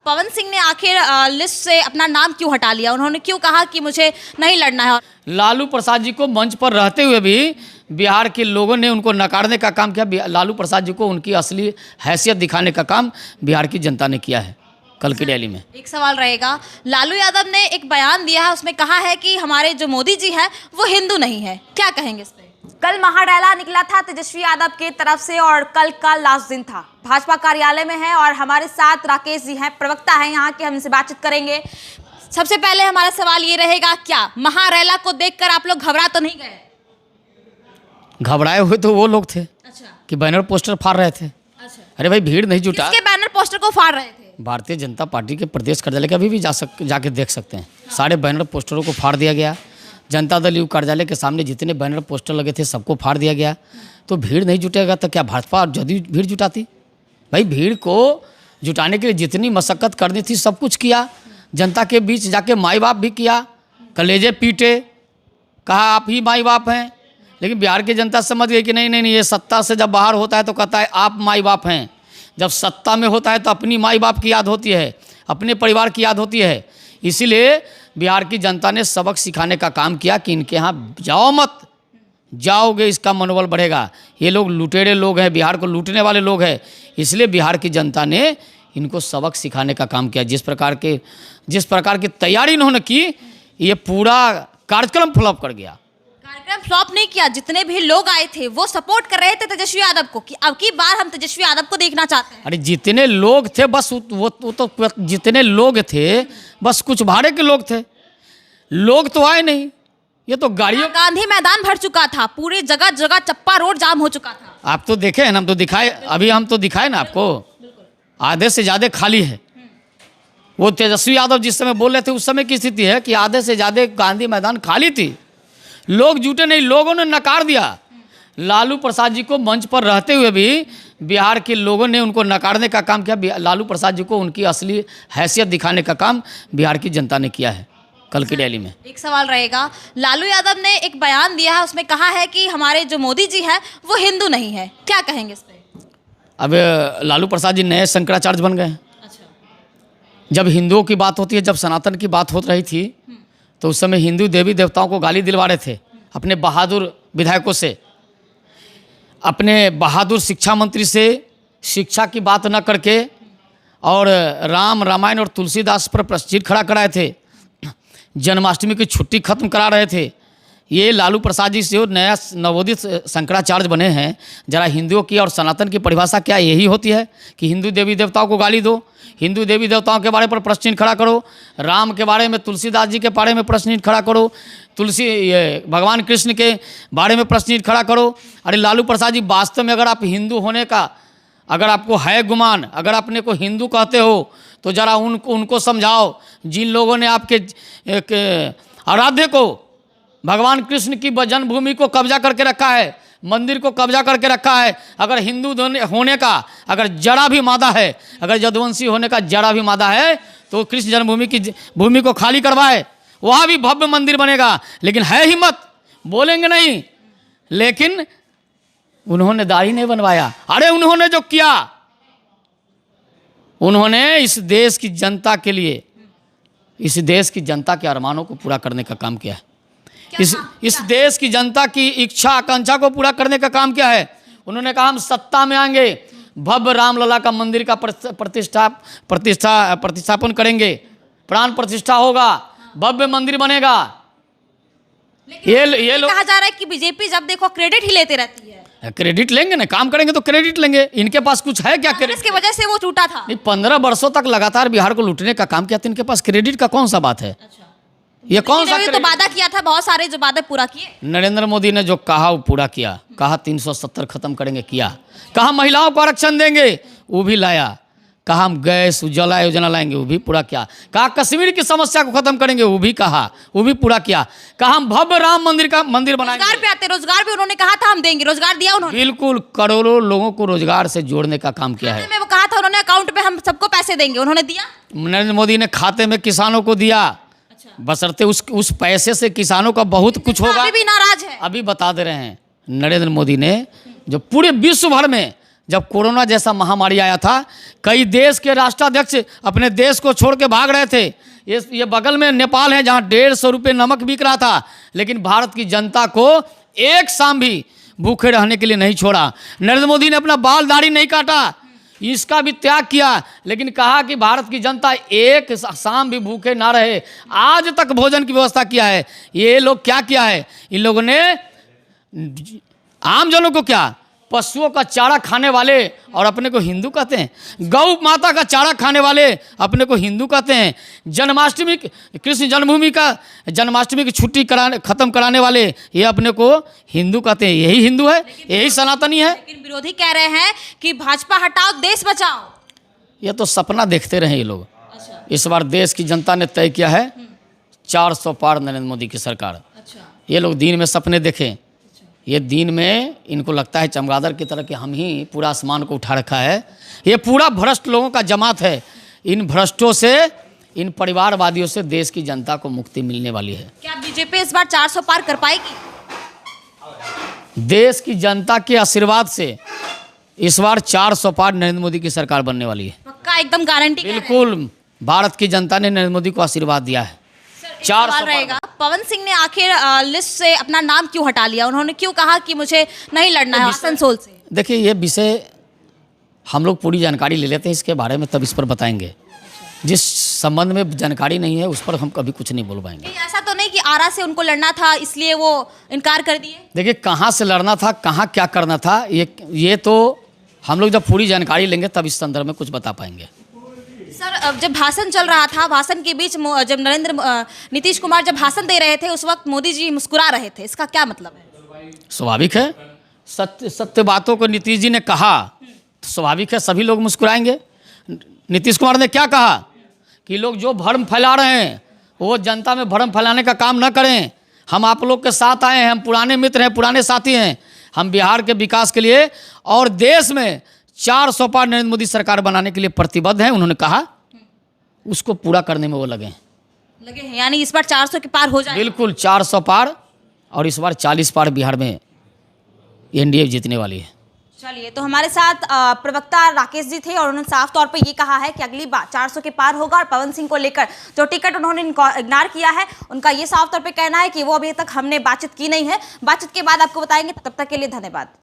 पवन सिंह ने आखिर लिस्ट से अपना नाम क्यों हटा लिया? उन्होंने क्यों कहा कि मुझे नहीं लड़ना है? लालू प्रसाद जी को मंच पर रहते हुए भी बिहार के लोगों ने उनको नकारने का काम किया। लालू प्रसाद जी को उनकी असली हैसियत दिखाने का काम बिहार की जनता ने किया है कल की रैली में। एक सवाल रहेगा, लालू यादव ने एक बयान दिया है, उसमें कहा है कि हमारे जो मोदी जी हैं वो हिंदू नहीं है, क्या कहेंगे इस पे? कल महारैला निकला था तेजस्वी यादव की तरफ से और कल का लास्ट दिन था। भाजपा कार्यालय में है और हमारे साथ राकेश जी हैं, प्रवक्ता हैं यहाँ के, हम इनसे बातचीत करेंगे। सबसे पहले हमारा सवाल ये रहेगा, क्या महारैला को देखकर आप लोग घबरा तो नहीं गए? घबराए हुए तो वो लोग थे अच्छा, कि बैनर पोस्टर फाड़ रहे थे। अच्छा, अरे भाई भीड़ नहीं जुटा। किसके बैनर पोस्टर को फाड़ रहे थे? भारतीय जनता पार्टी के प्रदेश कार्यालय के अभी भी जाके देख सकते हैं। सारे बैनर पोस्टरों को फाड़ दिया गया। जनता दल युवा कार्यालय के सामने जितने बैनर पोस्टर लगे थे सबको फाड़ दिया गया। तो भीड़ नहीं जुटेगा तो क्या भाजपा और जदयू भीड़ जुटाती? भाई भीड़ को जुटाने के लिए जितनी मशक्कत करनी थी सब कुछ किया। जनता के बीच जाके माई बाप भी किया, कलेजे पीटे, कहा आप ही माई बाप हैं। लेकिन बिहार की जनता समझ गई कि नहीं नहीं नहीं, ये सत्ता से जब बाहर होता है तो कहता है आप माई बाप हैं, जब सत्ता में होता है तो अपनी माई बाप की याद होती है, अपने परिवार की याद होती है। इसीलिए बिहार की जनता ने सबक सिखाने का काम किया कि इनके यहाँ जाओ मत, जाओगे इसका मनोबल बढ़ेगा। ये लोग लुटेरे लोग हैं, बिहार को लूटने वाले लोग हैं। इसलिए बिहार की जनता ने इनको सबक सिखाने का काम किया। जिस प्रकार की तैयारी इन्होंने की, ये पूरा कार्यक्रम फ्लॉप कर गया। कार्यक्रम फ्लॉप नहीं किया, जितने भी लोग आए थे वो सपोर्ट कर रहे थे तेजस्वी यादव को कि अब की बार हम तेजस्वी यादव को देखना चाहते हैं। अरे जितने लोग थे बस वो तो जितने लोग थे बस कुछ भाड़े के लोग थे, लोग तो आए नहीं। ये तो गाड़ियों, गांधी मैदान भर चुका था, पूरी जगह जगह चप्पा रोड जाम हो चुका था। आप तो देखे हैं ना, हम तो दिखाए, अभी हम तो दिखाए ना आपको, आधे से ज़्यादा खाली है। वो तेजस्वी यादव जिस समय बोल रहे थे उस समय की स्थिति है कि आधे से ज़्यादा गांधी मैदान खाली थी, लोग जुटे नहीं, लोगों ने नकार दिया। लालू प्रसाद जी को मंच पर रहते हुए भी बिहार के लोगों ने उनको नकारने का काम किया। लालू प्रसाद जी को उनकी असली हैसियत दिखाने का काम बिहार की जनता ने किया है कल की रैली में। एक सवाल रहेगा, लालू यादव ने एक बयान दिया है, उसमें कहा है कि हमारे जो मोदी जी हैं वो हिंदू नहीं है, क्या कहेंगे इस पे? अब लालू प्रसाद जी नए शंकराचार्य बन गए हैं। अच्छा, जब हिंदुओं की बात होती है, जब सनातन की बात हो रही थी तो उस समय हिंदू देवी देवताओं को गाली दिलवा रहे थे अपने बहादुर विधायकों से, अपने बहादुर शिक्षा मंत्री से शिक्षा की बात न करके, और राम रामायण और तुलसीदास पर प्रश्न खड़ा कराए थे, जन्माष्टमी की छुट्टी खत्म करा रहे थे। ये लालू प्रसाद जी से नया नवोदित शंकराचार्य बने हैं। जरा हिंदुओं की और सनातन की परिभाषा क्या यही होती है कि हिंदू देवी देवताओं को गाली दो, हिंदू देवी देवताओं के बारे पर प्रश्न खड़ा करो, राम के बारे में, तुलसीदास जी के बारे में प्रश्न खड़ा करो, भगवान कृष्ण के बारे में प्रश्न खड़ा करो। अरे लालू प्रसाद जी, वास्तव में अगर आप हिंदू होने का, अगर आपको है गुमान, अगर अपने को हिंदू कहते हो तो जरा उनको समझाओ जिन लोगों ने आपके आराध्य को, भगवान कृष्ण की जन्मभूमि को कब्जा करके रखा है, मंदिर को कब्जा करके रखा है। अगर हिंदू होने का अगर जरा भी मादा है, अगर यदुवंशी होने का जरा भी मादा है तो कृष्ण जन्मभूमि की भूमि को खाली करवाए, वहाँ भी भव्य मंदिर बनेगा। लेकिन है हिम्मत, बोलेंगे नहीं, लेकिन उन्होंने दाढ़ी नहीं बनवाया। अरे उन्होंने जो किया, उन्होंने इस देश की जनता के लिए, इस देश की जनता के अरमानों को पूरा करने का काम किया है। इस देश की जनता की इच्छा आकांक्षा को पूरा करने का काम क्या है? उन्होंने कहा हम सत्ता में आएंगे, भव्य रामलला का मंदिर का प्रतिष्ठापन करेंगे, प्राण प्रतिष्ठा होगा, भव्य मंदिर बनेगा। ये लोग, कहा जा रहा है कि बीजेपी जब देखो क्रेडिट ही लेते रहती है। क्रेडिट लेंगे ना, काम करेंगे तो क्रेडिट लेंगे। इनके पास कुछ है क्या क्रेडिट? इसकी वजह से वो टूटा था। नहीं, 15 वर्षों तक लगातार बिहार को लूटने का काम किया था, इनके पास क्रेडिट का कौन सा बात है? अच्छा, ये कौन सा तो वादा किया था, बहुत सारे जो वादे पूरा किए। नरेंद्र मोदी ने जो कहा वो पूरा किया। कहा 370 खत्म करेंगे, किया। कहा महिलाओं को आरक्षण देंगे, वो भी लाया। कहा हम गैस उज्ज्वला योजना लाएंगे, वो भी पूरा किया। कहा कश्मीर की समस्या को खत्म करेंगे, वो भी कहा, वो भी पूरा किया। कहा हम भव्य राम मंदिर बनाएंगे। रोजगार पे आते, रोजगार भी उन्होंने कहा था हम देंगे, रोजगार दिया उन्होंने। बिल्कुल, करोड़ों लोगों को रोजगार से जोड़ने का काम किया है। वो कहा था उन्होंने अकाउंट पे हम सबको पैसे देंगे, उन्होंने दिया। नरेंद्र मोदी ने खाते में किसानों को दिया। बशर्ते उस पैसे से किसानों का बहुत कुछ होगा। अभी भी नाराज है। अभी बता दे रहे हैं, नरेंद्र मोदी ने जो पूरे विश्व भर में जब कोरोना जैसा महामारी आया था, कई देश के राष्ट्राध्यक्ष अपने देश को छोड़ के भाग रहे थे। ये बगल में नेपाल है जहाँ 150 रुपये नमक बिक रहा था, लेकिन भारत की जनता को एक शाम भी भूखे रहने के लिए नहीं छोड़ा। नरेंद्र मोदी ने अपना बाल दाढ़ी नहीं काटा, इसका भी त्याग किया, लेकिन कहा कि भारत की जनता एक शाम भी भूखे ना रहे। आज तक भोजन की व्यवस्था किया है। ये लोग क्या किया है, इन लोगों ने आम जनों को क्या, पशुओं का चारा खाने वाले और अपने को हिंदू कहते हैं, गौ माता का चारा खाने वाले अपने को हिंदू कहते हैं, जन्माष्टमी कृष्ण जन्मभूमि का जन्माष्टमी की छुट्टी खत्म कराने वाले ये अपने को हिंदू कहते हैं। यही हिंदू है, यही सनातनी है। लेकिन विरोधी कह रहे हैं कि भाजपा हटाओ देश बचाओ। ये तो सपना देखते रहे ये लोग। अच्छा। इस बार देश की जनता ने तय किया है 400 पार नरेंद्र मोदी की सरकार। अच्छा। ये लोग दिन में सपने देखें, ये दिन में इनको लगता है चमगादड़ की तरह कि हम ही पूरा आसमान को उठा रखा है। ये पूरा भ्रष्ट लोगों का जमात है। इन भ्रष्टों से, इन परिवारवादियों से देश की जनता को मुक्ति मिलने वाली है। क्या बीजेपी इस बार 400 पार कर पाएगी? देश की जनता के आशीर्वाद से इस बार 400 पार नरेंद्र मोदी की सरकार बनने वाली है। पक्का एकदम गारंटी? बिल्कुल, भारत की जनता ने नरेंद्र मोदी को आशीर्वाद दिया है। 400 रहेगा। पवन सिंह ने आखिर लिस्ट से अपना नाम क्यों हटा लिया? उन्होंने क्यों कहा कि मुझे नहीं लड़ना है आसनसोल से? देखिए, ये विषय हम लोग पूरी जानकारी ले लेते हैं इसके बारे में, तब इस पर बताएंगे। जिस संबंध में जानकारी नहीं है उस पर हम कभी कुछ नहीं बोल पाएंगे। ऐसा तो नहीं कि आरा से उनको लड़ना था इसलिए वो इनकार कर दिए? देखिए, कहाँ से लड़ना था, कहाँ क्या करना था, ये तो हम लोग जब पूरी जानकारी लेंगे तब इस संदर्भ में कुछ बता पाएंगे। सर, जब भाषण चल रहा था, भाषण के बीच जब नीतीश कुमार जब भाषण दे रहे थे उस वक्त मोदी जी मुस्कुरा रहे थे, इसका क्या मतलब है? स्वाभाविक है, सत्य बातों को नीतीश जी ने कहा तो स्वाभाविक है सभी लोग मुस्कुराएंगे। नीतीश कुमार ने क्या कहा कि लोग जो भ्रम फैला रहे हैं वो जनता में भ्रम फैलाने का काम न करें। हम आप लोग के साथ आए हैं, हम पुराने मित्र हैं, पुराने साथी हैं। हम बिहार के विकास के लिए और देश में 400 पार नरेंद्र मोदी सरकार बनाने के लिए प्रतिबद्ध हैं। उन्होंने कहा उसको पूरा करने में वो लगे हैं। यानी इस बार 400 के पार हो जाए? बिल्कुल 400 पार, और इस बार 40 पार बिहार में एनडीए जीतने वाली है। चलिए, तो हमारे साथ प्रवक्ता राकेश जी थे और उन्होंने साफ तौर पे ये कहा है कि अगली बार 400 के पार होगा। और पवन सिंह को लेकर जो टिकट उन्होंने इग्नोर किया है, उनका ये साफ तौर पे कहना है कि वो अभी तक हमने बातचीत की नहीं है। बातचीत के बाद आपको बताएंगे, तब तक के लिए धन्यवाद।